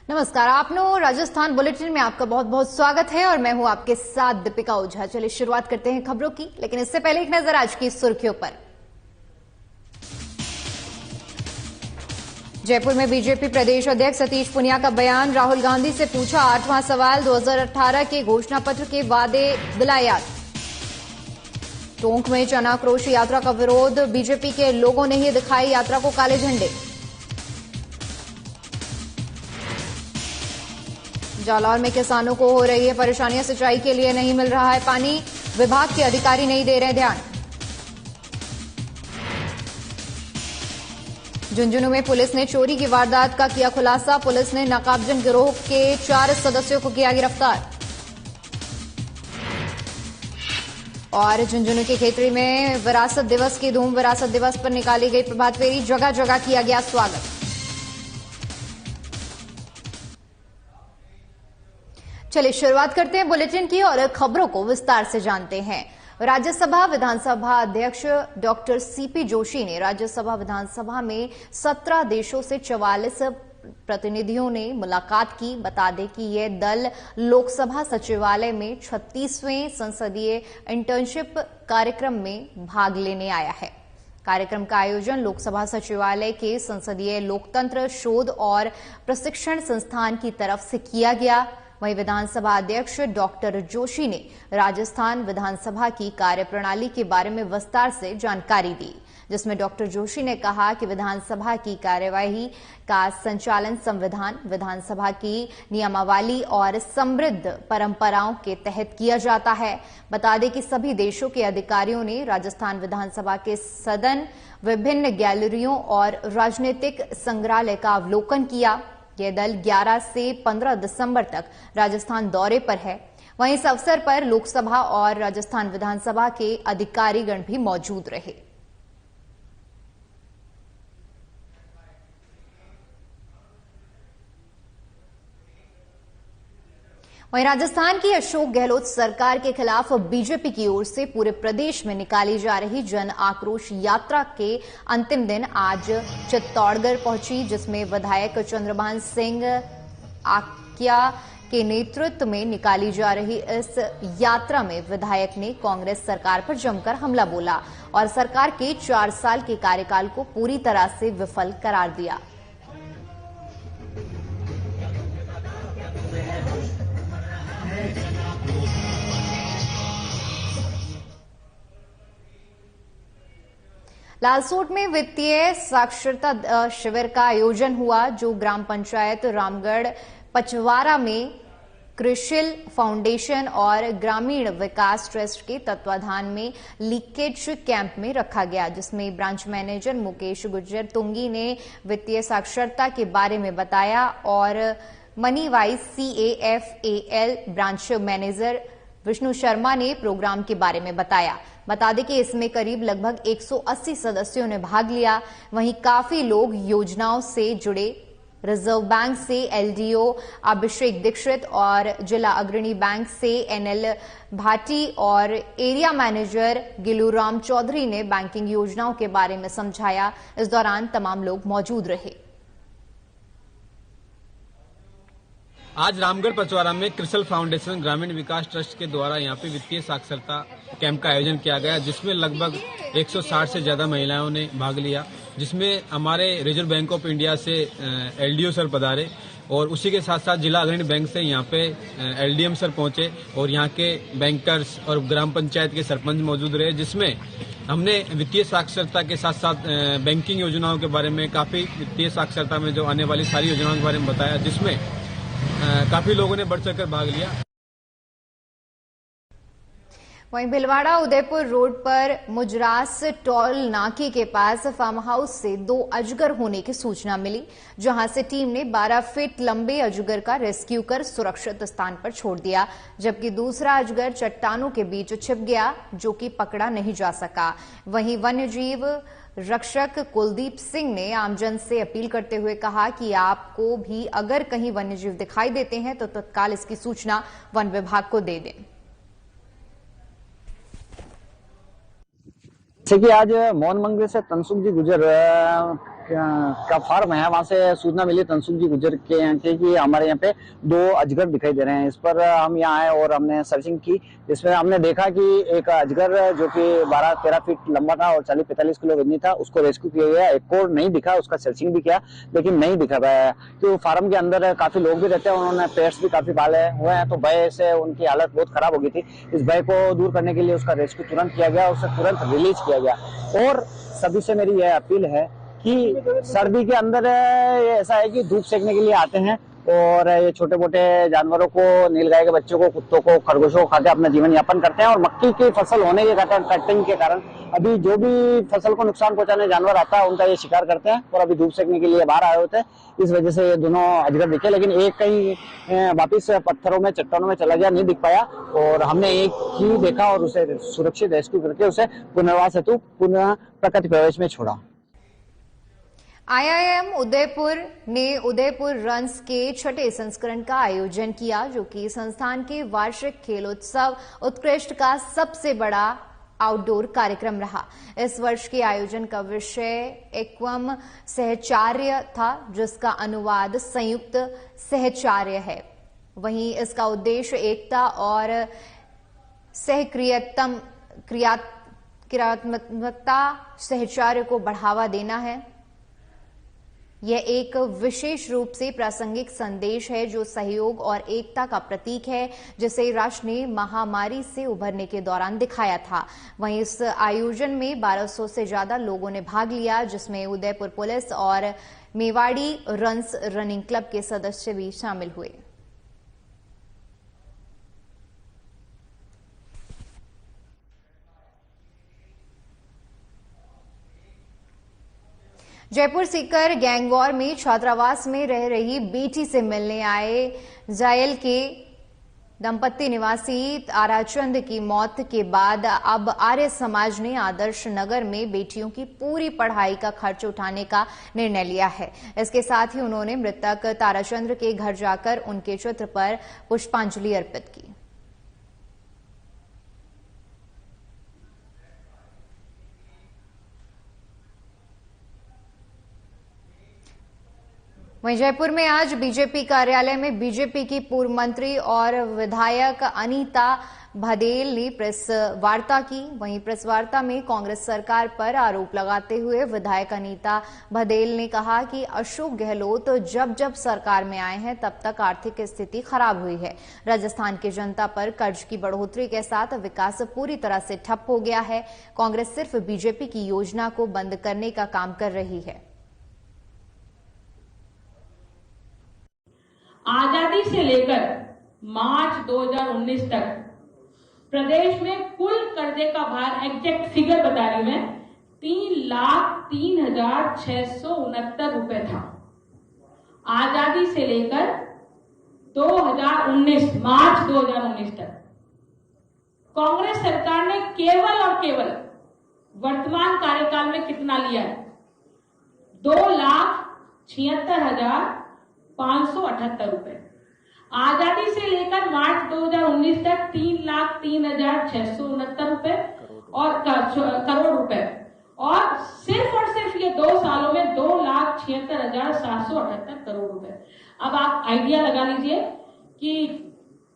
नमस्कार, आपनो राजस्थान बुलेटिन में आपका बहुत बहुत स्वागत है और मैं हूं आपके साथ दीपिका ओझा। चलिए शुरुआत करते हैं खबरों की, लेकिन इससे पहले एक नजर आज की सुर्खियों पर। जयपुर में बीजेपी प्रदेश अध्यक्ष सतीश पूनिया का बयान, राहुल गांधी से पूछा 8वां सवाल, 2018 के घोषणा पत्र के वादे दिलाए याद। टोंक में जन आक्रोश यात्रा का विरोध, बीजेपी के लोगों ने ही दिखाई यात्रा को काले झंडे। जालौर में किसानों को हो रही है परेशानियां, सिंचाई के लिए नहीं मिल रहा है पानी, विभाग के अधिकारी नहीं दे रहे ध्यान। झुंझुनू में पुलिस ने चोरी की वारदात का किया खुलासा, पुलिस ने नकाबजन गिरोह के 4 सदस्यों को किया गिरफ्तार। और झुंझुनू के खेतड़ी में विरासत दिवस की धूम, विरासत दिवस पर निकाली गई प्रभात फेरी, जगह जगह किया गया स्वागत। चलिए शुरुआत करते हैं बुलेटिन की और खबरों को विस्तार से जानते हैं। राज्यसभा विधानसभा अध्यक्ष डॉक्टर सीपी जोशी ने राज्यसभा विधानसभा में 17 देशों से 44 प्रतिनिधियों ने मुलाकात की। बता दें कि यह दल लोकसभा सचिवालय में 36वें संसदीय इंटर्नशिप कार्यक्रम में भाग लेने आया है। कार्यक्रम का आयोजन लोकसभा सचिवालय के संसदीय लोकतंत्र शोध और प्रशिक्षण संस्थान की तरफ से किया गया। वहीं विधानसभा अध्यक्ष डॉक्टर जोशी ने राजस्थान विधानसभा की कार्यप्रणाली के बारे में विस्तार से जानकारी दी, जिसमें डॉक्टर जोशी ने कहा कि विधानसभा की कार्यवाही का संचालन संविधान, विधानसभा की नियमावली और समृद्ध परंपराओं के तहत किया जाता है। बता दें कि सभी देशों के अधिकारियों ने राजस्थान विधानसभा के सदन, विभिन्न गैलरियों और राजनीतिक संग्रहालय का अवलोकन किया। यह दल 11 से 15 दिसंबर तक राजस्थान दौरे पर है। वहीं इस अवसर पर लोकसभा और राजस्थान विधानसभा के अधिकारीगण भी मौजूद रहे। वहीं राजस्थान की अशोक गहलोत सरकार के खिलाफ बीजेपी की ओर से पूरे प्रदेश में निकाली जा रही जन आक्रोश यात्रा के अंतिम दिन आज चित्तौड़गढ़ पहुंची, जिसमें विधायक चंद्रभान सिंह आक्या के नेतृत्व में निकाली जा रही इस यात्रा में विधायक ने कांग्रेस सरकार पर जमकर हमला बोला और सरकार के 4 साल के कार्यकाल को पूरी तरह से विफल करार दिया। लालसोट में वित्तीय साक्षरता शिविर का आयोजन हुआ, जो ग्राम पंचायत रामगढ़ पचवारा में कृषिल फाउंडेशन और ग्रामीण विकास ट्रस्ट के तत्वाधान में लीकेज कैंप में रखा गया, जिसमें ब्रांच मैनेजर मुकेश गुज्जर तुंगी ने वित्तीय साक्षरता के बारे में बताया और money wise CAFAL branch manager Vishnu Sharma ने प्रोग्राम के बारे में बताया। बता दें कि इसमें करीब लगभग 180 सदस्यों ने भाग लिया। वहीं काफी लोग योजनाओं से जुड़े। रिजर्व बैंक से LDO अभिषेक दीक्षित और जिला अग्रणी बैंक से NL भाटी और एरिया मैनेजर गिलूराम चौधरी ने बैंकिंग योजनाओं के बारे में समझाया। इस दौरान तमाम लोग मौजूद रहे। आज रामगढ़ पचवारा में कृषिल फाउंडेशन ग्रामीण विकास ट्रस्ट के द्वारा यहाँ पे वित्तीय साक्षरता कैंप का आयोजन किया गया, जिसमें लगभग 160 से ज्यादा महिलाओं ने भाग लिया, जिसमें हमारे रिजर्व बैंक ऑफ इंडिया से LDO सर पधारे और उसी के साथ साथ जिला अग्रणी बैंक से यहाँ पे LDM सर पहुंचे और यहाँ के बैंकर्स और ग्राम पंचायत के सरपंच मौजूद रहे, जिसमें हमने वित्तीय साक्षरता के साथ साथ बैंकिंग योजनाओं के बारे में, काफी वित्तीय साक्षरता में जो आने वाली सारी योजनाओं के बारे में बताया, जिसमें काफी लोगों ने बढ़ चढ़कर भाग लिया। वहीं भिलवाड़ा उदयपुर रोड पर मुजरास टोल नाके के पास फार्म हाउस से 2 अजगर होने की सूचना मिली, जहां से टीम ने 12 फीट लंबे अजगर का रेस्क्यू कर सुरक्षित स्थान पर छोड़ दिया, जबकि दूसरा अजगर चट्टानों के बीच छिप गया, जो कि पकड़ा नहीं जा सका। वहीं वन्यजीव रक्षक कुलदीप सिंह ने आमजन से अपील करते हुए कहा कि आपको भी अगर कहीं वन्यजीव दिखाई देते हैं तो तत्काल इसकी सूचना वन विभाग को दे दें। जैसे कि आज मौन मंगल से तनसुख जी गुजर का फार्म है, वहां से सूचना मिली तनसुख जी गुजर के यहाँ के कि हमारे यहाँ पे 2 अजगर दिखाई दे रहे हैं। इस पर हम यहाँ आए और हमने सर्चिंग की, जिसमें हमने देखा कि एक अजगर जो कि 12-13 फीट लंबा था और 40-45 किलो वजनी था, उसको रेस्क्यू किया गया। एक और नहीं दिखा, उसका सर्चिंग भी किया लेकिन नहीं दिखा पाया। तो फार्म के अंदर काफी लोग भी रहते हैं, उन्होंने पेट्स भी काफी पाले हुए हैं, तो भय से उनकी हालत बहुत खराब हो गई थी। इस भय को दूर करने के लिए उसका रेस्क्यू तुरंत किया गया, उसे तुरंत रिलीज किया गया। और सभी से मेरी यह अपील है कि सर्दी के अंदर ऐसा है कि धूप सेकने के लिए आते हैं और ये छोटे मोटे जानवरों को, नीलगाय के बच्चों को, कुत्तों को, खरगोशों को खाकर अपना जीवन यापन करते हैं। और मक्की की फसल होने के कारण, कटिंग के कारण अभी जो भी फसल को नुकसान पहुंचाने जानवर आता है उनका ये शिकार करते हैं और अभी धूप सेकने के लिए बाहर आए होते हैं। इस वजह से ये दोनों अजगर दिखे, लेकिन एक कहीं वापिस पत्थरों में, चट्टानों में चला गया, नहीं दिख पाया। और हमने एक ही देखा और उसे सुरक्षित रेस्क्यू करके उसे पुनर्वास हेतु पुनः प्रकृति प्रवेश में छोड़ा। आईआईएम उदयपुर ने उदयपुर रन्स के 6ठे संस्करण का आयोजन किया, जो कि संस्थान के वार्षिक खेलोत्सव उत्कृष्ट का सबसे बड़ा आउटडोर कार्यक्रम रहा। इस वर्ष के आयोजन का विषय एकवम सहचार्य था, जिसका अनुवाद संयुक्त सहचार्य है। वहीं इसका उद्देश्य एकता और क्रियात्मकता सहचार्य को बढ़ावा देना है। यह एक विशेष रूप से प्रासंगिक संदेश है जो सहयोग और एकता का प्रतीक है, जिसे राष्ट्र ने महामारी से उभरने के दौरान दिखाया था। वहीं इस आयोजन में 1200 से ज्यादा लोगों ने भाग लिया, जिसमें उदयपुर पुलिस और मेवाड़ी रन्स रनिंग क्लब के सदस्य भी शामिल हुए। जयपुर सीकर गैंगवॉर में छात्रावास में रह रही बेटी से मिलने आए जायल के दंपत्ति निवासी ताराचंद की मौत के बाद अब आर्य समाज ने आदर्श नगर में बेटियों की पूरी पढ़ाई का खर्च उठाने का निर्णय लिया है। इसके साथ ही उन्होंने मृतक ताराचंद के घर जाकर उनके चित्र पर पुष्पांजलि अर्पित की। वहीं जयपुर में आज बीजेपी कार्यालय में बीजेपी की पूर्व मंत्री और विधायक अनीता भदेल ने प्रेस वार्ता की। वहीं प्रेस वार्ता में कांग्रेस सरकार पर आरोप लगाते हुए विधायक अनीता भदेल ने कहा कि अशोक गहलोत जब जब सरकार में आए हैं तब तक आर्थिक स्थिति खराब हुई है। राजस्थान की जनता पर कर्ज की बढ़ोतरी के साथ विकास पूरी तरह से ठप हो गया है। कांग्रेस सिर्फ बीजेपी की योजना को बंद करने का काम कर रही है। आजादी से लेकर मार्च 2019 तक प्रदेश में कुल कर्जे का भार, एग्जैक्ट फिगर बता रही मैं, 3,03,669 रुपए था। आजादी से लेकर 2019 मार्च 2019 तक कांग्रेस सरकार ने केवल और केवल वर्तमान कार्यकाल में कितना लिया है? 2,76,578 रुपए। आजादी से लेकर मार्च 2019 तक 3,03,669 रुपए और करोड़ रुपए, और सिर्फ ये 2 सालों में 2,76,778 करोड़ रुपए। अब आप आइडिया लगा लीजिए कि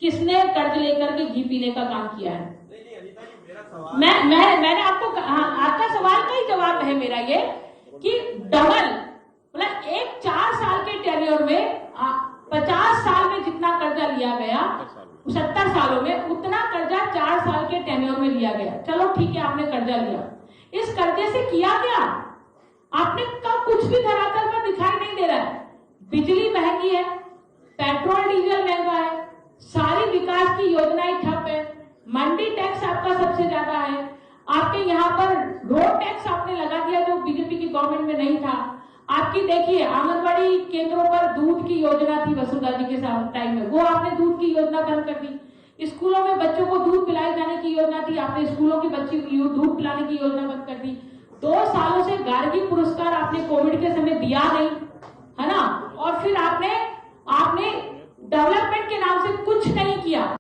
किसने कर्ज लेकर के घी पीने का काम किया है। मैंने आपको आपका सवाल का ही जवाब है मेरा ये कि डबल, मतलब एक 4 साल के टेन्योर में 50 साल में जितना कर्जा लिया गया 70 सालों में उतना कर्जा 4 साल के टेन्योर में लिया गया। चलो ठीक है, आपने कर्जा लिया, इस कर्जे से किया क्या? आपने कब कुछ भी धरातल पर दिखाई नहीं दे रहा है। बिजली महंगी है, पेट्रोल डीजल महंगा है, सारी विकास की योजनाएं ठप है, मंडी टैक्स आपका सबसे ज्यादा है, आपके यहाँ पर रोड टैक्स आपने लगा दिया जो बीजेपी की गवर्नमेंट में नहीं था। आपकी देखिए आंगनबाड़ी केंद्रों पर दूध की योजना थी वसुंधरा जी के टाइम में, वो आपने दूध की योजना बंद कर दी। स्कूलों में बच्चों को दूध पिलाए जाने की योजना थी, आपने स्कूलों की बच्ची को दूध पिलाने की योजना बंद कर दी। 2 सालों से गार्गी पुरस्कार आपने कोविड के समय दिया नहीं, है ना, और फिर आपने डेवलपमेंट के नाम से कुछ नहीं किया।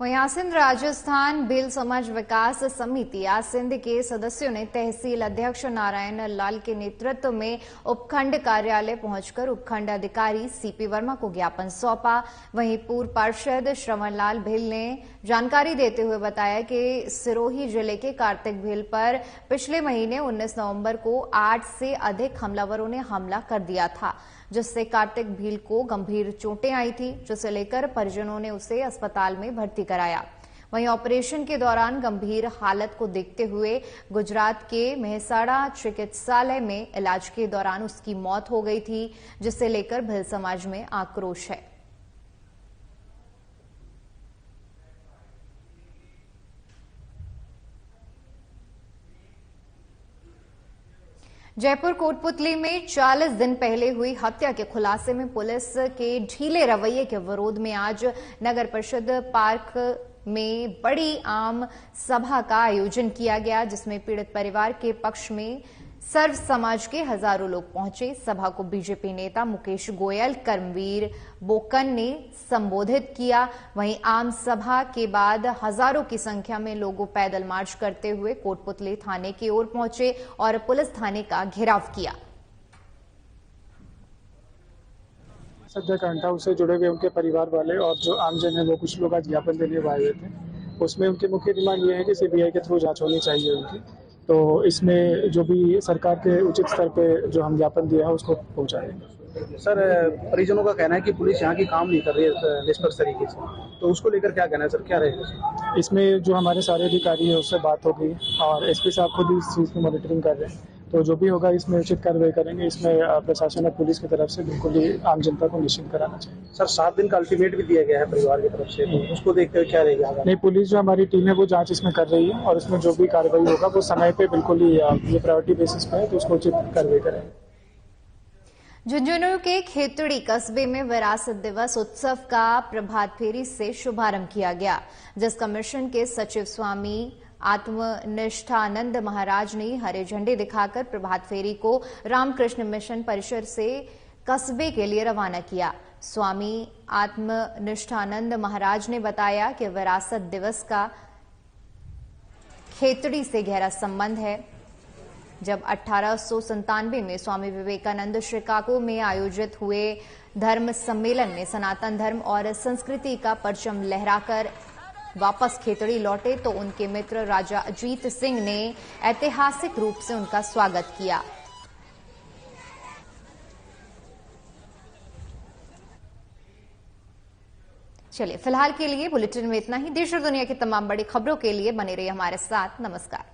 वहीं आसिंद राजस्थान भील समाज विकास समिति आसिंद के सदस्यों ने तहसील अध्यक्ष नारायण लाल के नेतृत्व में उपखंड कार्यालय पहुंचकर उपखंड अधिकारी सीपी वर्मा को ज्ञापन सौंपा। वहीं पूर्व पार्षद श्रवण लाल भील ने जानकारी देते हुए बताया कि सिरोही जिले के कार्तिक भील पर पिछले महीने 19 नवंबर को 8 से अधिक हमलावरों ने हमला कर दिया था, जिससे कार्तिक भील को गंभीर चोटें आई थी, जिसे लेकर परिजनों ने उसे अस्पताल में भर्ती कराया। वहीं ऑपरेशन के दौरान गंभीर हालत को देखते हुए गुजरात के मेहसाणा चिकित्सालय में इलाज के दौरान उसकी मौत हो गई थी, जिसे लेकर भील समाज में आक्रोश है। जयपुर कोटपुतली में 40 दिन पहले हुई हत्या के खुलासे में पुलिस के ढीले रवैये के विरोध में आज नगर परिषद पार्क में बड़ी आम सभा का आयोजन किया गया, जिसमें पीड़ित परिवार के पक्ष में सर्व समाज के हजारों लोग पहुंचे। सभा को बीजेपी नेता मुकेश गोयल, कर्मवीर बोकन ने संबोधित किया। वहीं आम सभा के बाद हजारों की संख्या में लोगों पैदल मार्च करते हुए कोटपुतली थाने की ओर पहुंचे और पुलिस थाने का घेराव किया। हत्याकांड था, उससे जुड़े हुए उनके परिवार वाले और जो आमजन है वो कुछ लोग आज ज्ञापन देने आए हुए थे। उसमें उनकी मुख्य डिमांड ये है कि सीबीआई के थ्रू जांच होनी चाहिए उनकी। तो इसमें जो भी सरकार के उचित स्तर पे जो हम ज्ञापन दिया है उसको पहुंचाएंगे। सर, परिजनों का कहना है कि पुलिस यहाँ की काम नहीं कर रही है निष्पक्ष तरीके से, तो उसको लेकर क्या कहना है सर, क्या रहेगा? इसमें जो हमारे सारे अधिकारी है उससे बात हो गई और एसपी साहब खुद ही इस चीज़ की मॉनिटरिंग कर रहे हैं, तो जो भी होगा इसमें उचित कार्रवाई करेंगे। इसमें प्रशासन और पुलिस की तरफ से बिल्कुल ही आम जनता को निश्चिंत कराना चाहिए। सर, 7 दिन का अल्टीमेट भी दिया गया है परिवार की तरफ से, तो उसको देखकर क्या रहेगा? नहीं, पुलिस जो हमारी टीम है वो जांच इसमें कर रही है और इसमें जो भी कार्रवाई होगा वो समय पे बिल्कुल ही ये प्रायोरिटी बेसिस पे है, तो उसको उचित कार्रवाई करेंगे। झुंझुनू के खेतड़ी कस्बे में विरासत दिवस उत्सव का प्रभात फेरी से शुभारंभ किया गया, जिसका मिशन के सचिव स्वामी आत्मनिष्ठानंद महाराज ने हरे झंडे दिखाकर प्रभात फेरी को रामकृष्ण मिशन परिसर से कस्बे के लिए रवाना किया। स्वामी आत्मनिष्ठानंद महाराज ने बताया कि विरासत दिवस का खेतड़ी से गहरा संबंध है। जब 1897 में स्वामी विवेकानंद शिकागो में आयोजित हुए धर्म सम्मेलन में सनातन धर्म और संस्कृति का परचम लहराकर वापस खेतड़ी लौटे, तो उनके मित्र राजा अजीत सिंह ने ऐतिहासिक रूप से उनका स्वागत किया। चलिए, फिलहाल के लिए बुलेटिन में इतना ही। देश और दुनिया की तमाम बड़ी खबरों के लिए बने रहिए हमारे साथ। नमस्कार।